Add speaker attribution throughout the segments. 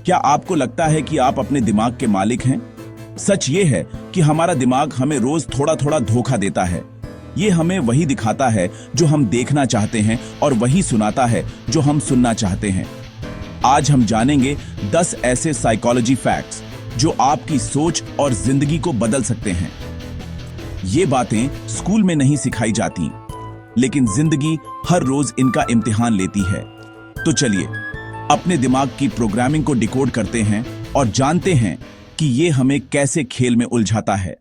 Speaker 1: क्या आपको लगता है कि आप अपने दिमाग के मालिक हैं? सच ये है कि हमारा दिमाग हमें रोज थोड़ा थोड़ा धोखा देता है। ये हमें वही दिखाता है जो हम देखना चाहते हैं और वही सुनाता है जो हम सुनना चाहते हैं। आज हम जानेंगे 10 ऐसे साइकोलॉजी फैक्ट्स जो आपकी सोच और जिंदगी को बदल सकते हैं। ये बातें स्कूल में नहीं सिखाई जाती, लेकिन जिंदगी हर रोज इनका इम्तिहान लेती है। तो चलिए अपने दिमाग की प्रोग्रामिंग को डिकोड करते हैं और जानते हैं कि ये हमें कैसे खेल में उलझाता है।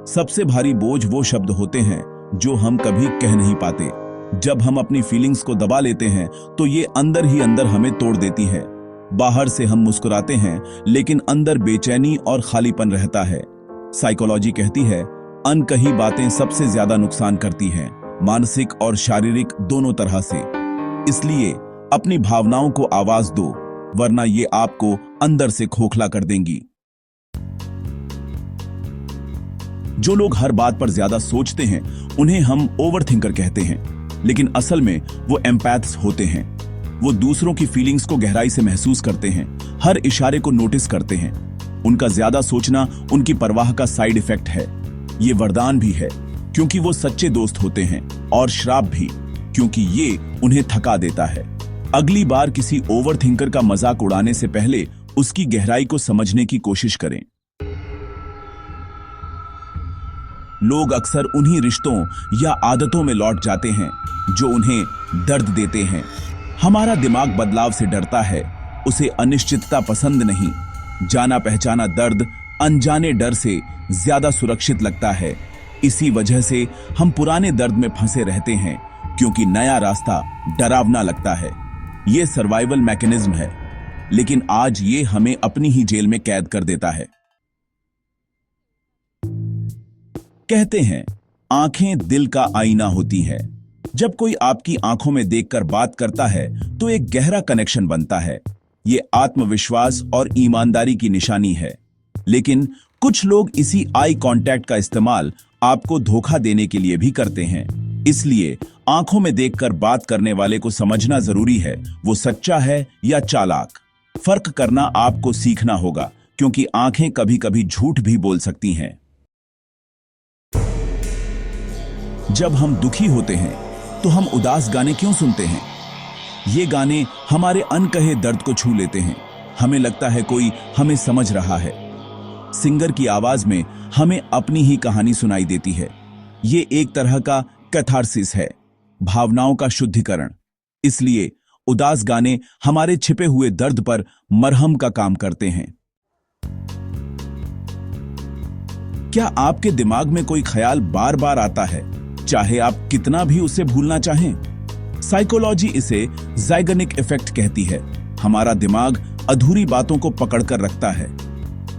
Speaker 1: सबसे भारी बोझ वो शब्द होते हैं जो हम कभी कह नहीं पाते। जब हम अपनी फीलिंग्स को दबा लेते हैं तो ये अंदर ही अंदर हमें तोड़ देती है। बाहर से हम मुस्कुराते हैं, लेकिन अंदर बेचैनी और खालीपन रहता है। साइकोलॉजी कहती है, अनकही बातें सबसे ज्यादा नुकसान करती हैं, मानसिक और शारीरिक दोनों तरह से। इसलिए अपनी भावनाओं को आवाज दो, वरना ये आपको अंदर से खोखला कर देंगी। जो लोग हर बात पर ज्यादा सोचते हैं उन्हें हम ओवरथिंकर कहते हैं, लेकिन असल में वो एम्पैथ्स होते हैं। वो दूसरों की फीलिंग्स को गहराई से महसूस करते हैं, हर इशारे को नोटिस करते हैं। उनका ज्यादा सोचना उनकी परवाह का साइड इफेक्ट है। ये वरदान भी है क्योंकि वो सच्चे दोस्त होते हैं, और श्राप भी क्योंकि ये उन्हें थका देता है। अगली बार किसी ओवरथिंकर का मजाक उड़ाने से पहले उसकी गहराई को समझने की कोशिश करें। लोग अक्सर उन्हीं रिश्तों या आदतों में लौट जाते हैं जो उन्हें दर्द देते हैं। हमारा दिमाग बदलाव से डरता है, उसे अनिश्चितता पसंद नहीं। जाना पहचाना दर्द अनजाने डर से ज्यादा सुरक्षित लगता है। इसी वजह से हम पुराने दर्द में फंसे रहते हैं, क्योंकि नया रास्ता डरावना लगता है। यह सर्वाइवल मैकेनिज्म है, लेकिन आज ये हमें अपनी ही जेल में कैद कर देता है। कहते हैं, आंखें दिल का आईना होती है। जब कोई आपकी आंखों में देखकर बात करता है तो एक गहरा कनेक्शन बनता है। ये आत्मविश्वास और ईमानदारी की निशानी है। लेकिन कुछ लोग इसी आई कांटेक्ट का इस्तेमाल आपको धोखा देने के लिए भी करते हैं। इसलिए आंखों में देखकर बात करने वाले को समझना जरूरी है, वो सच्चा है या चालाक। फर्क करना आपको सीखना होगा, क्योंकि आंखें कभी कभी झूठ भी बोल सकती हैं। जब हम दुखी होते हैं तो हम उदास गाने क्यों सुनते हैं? ये गाने हमारे अनकहे दर्द को छू लेते हैं। हमें लगता है कोई हमें समझ रहा है। सिंगर की आवाज में हमें अपनी ही कहानी सुनाई देती है। ये एक तरह का कैथारसिस है, भावनाओं का शुद्धिकरण। इसलिए उदास गाने हमारे छिपे हुए दर्द पर मरहम का काम करते हैं। क्या आपके दिमाग में कोई ख्याल बार बार आता है, चाहे आप कितना भी उसे भूलना चाहें? साइकोलॉजी इसे ज़ाइगनिक इफेक्ट कहती है। हमारा दिमाग अधूरी बातों को पकड़कर रखता है।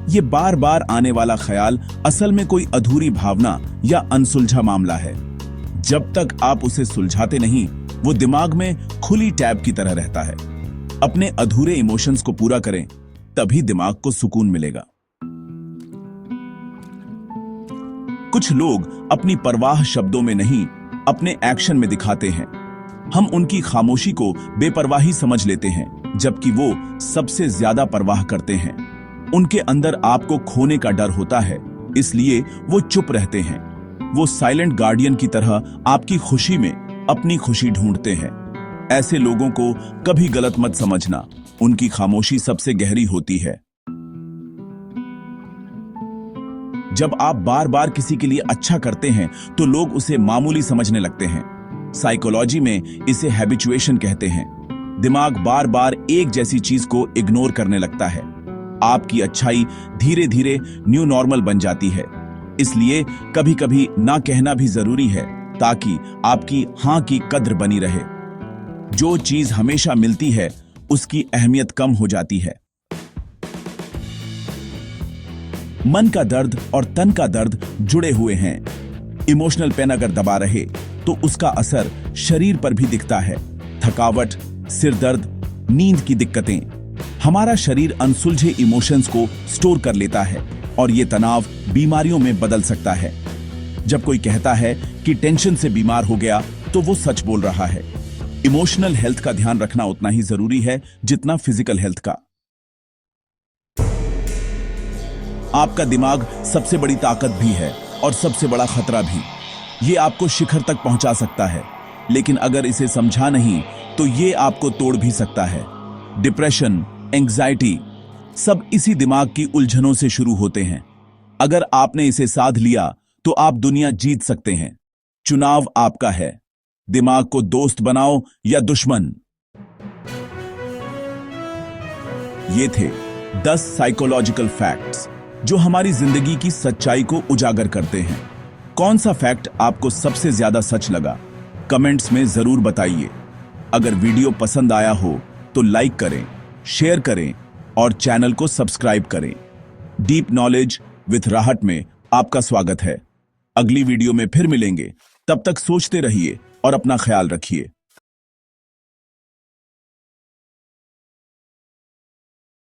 Speaker 1: ये बार बार आने वाला ख्याल असल में कोई अधूरी भावना या अनसुलझा मामला है। जब तक आप उसे सुलझाते नहीं, वो दिमाग में खुली टैब की तरह रहता है। अपने अधूरे इमोशंस को पूरा करें, तभी दिमाग को सुकून मिलेगा। कुछ लोग अपनी परवाह शब्दों में नहीं, अपने एक्शन में दिखाते हैं। हम उनकी खामोशी को बेपरवाही समझ लेते हैं, जबकि वो सबसे ज्यादा परवाह करते हैं। उनके अंदर आपको खोने का डर होता है, इसलिए वो चुप रहते हैं। वो साइलेंट गार्डियन की तरह आपकी खुशी में अपनी खुशी ढूंढते हैं। ऐसे लोगों को कभी गलत मत समझना, उनकी खामोशी सबसे गहरी होती है। जब आप बार बार किसी के लिए अच्छा करते हैं तो लोग उसे मामूली समझने लगते हैं। साइकोलॉजी में इसे हैबिचुएशन कहते हैं। दिमाग बार बार एक जैसी चीज को इग्नोर करने लगता है। आपकी अच्छाई धीरे धीरे न्यू नॉर्मल बन जाती है। इसलिए कभी कभी ना कहना भी जरूरी है, ताकि आपकी हां की कद्र बनी रहे। जो चीज हमेशा मिलती है उसकी अहमियत कम हो जाती है। मन का दर्द और तन का दर्द जुड़े हुए हैं। इमोशनल पेन अगर दबा रहे तो उसका असर शरीर पर भी दिखता है। थकावट, सिर दर्द, नींद की दिक्कतें। हमारा शरीर अनसुलझे इमोशंस को स्टोर कर लेता है और ये तनाव बीमारियों में बदल सकता है। जब कोई कहता है कि टेंशन से बीमार हो गया, तो वो सच बोल रहा है। इमोशनल हेल्थ का ध्यान रखना उतना ही जरूरी है जितना फिजिकल हेल्थ का। आपका दिमाग सबसे बड़ी ताकत भी है और सबसे बड़ा खतरा भी। ये आपको शिखर तक पहुंचा सकता है, लेकिन अगर इसे समझा नहीं तो ये आपको तोड़ भी सकता है। डिप्रेशन, एंग्जाइटी सब इसी दिमाग की उलझनों से शुरू होते हैं। अगर आपने इसे साध लिया तो आप दुनिया जीत सकते हैं। चुनाव आपका है। दिमाग को दोस्त बनाओ या दुश्मन। ये थे 10 साइकोलॉजिकल फैक्ट्स जो हमारी जिंदगी की सच्चाई को उजागर करते हैं। कौन सा फैक्ट आपको सबसे ज्यादा सच लगा, कमेंट्स में जरूर बताइए। अगर वीडियो पसंद आया हो तो लाइक करें, शेयर करें और चैनल को सब्सक्राइब करें। डीप नॉलेज विथ राहत में आपका स्वागत है। अगली वीडियो में फिर मिलेंगे। तब तक सोचते रहिए और अपना ख्याल रखिए।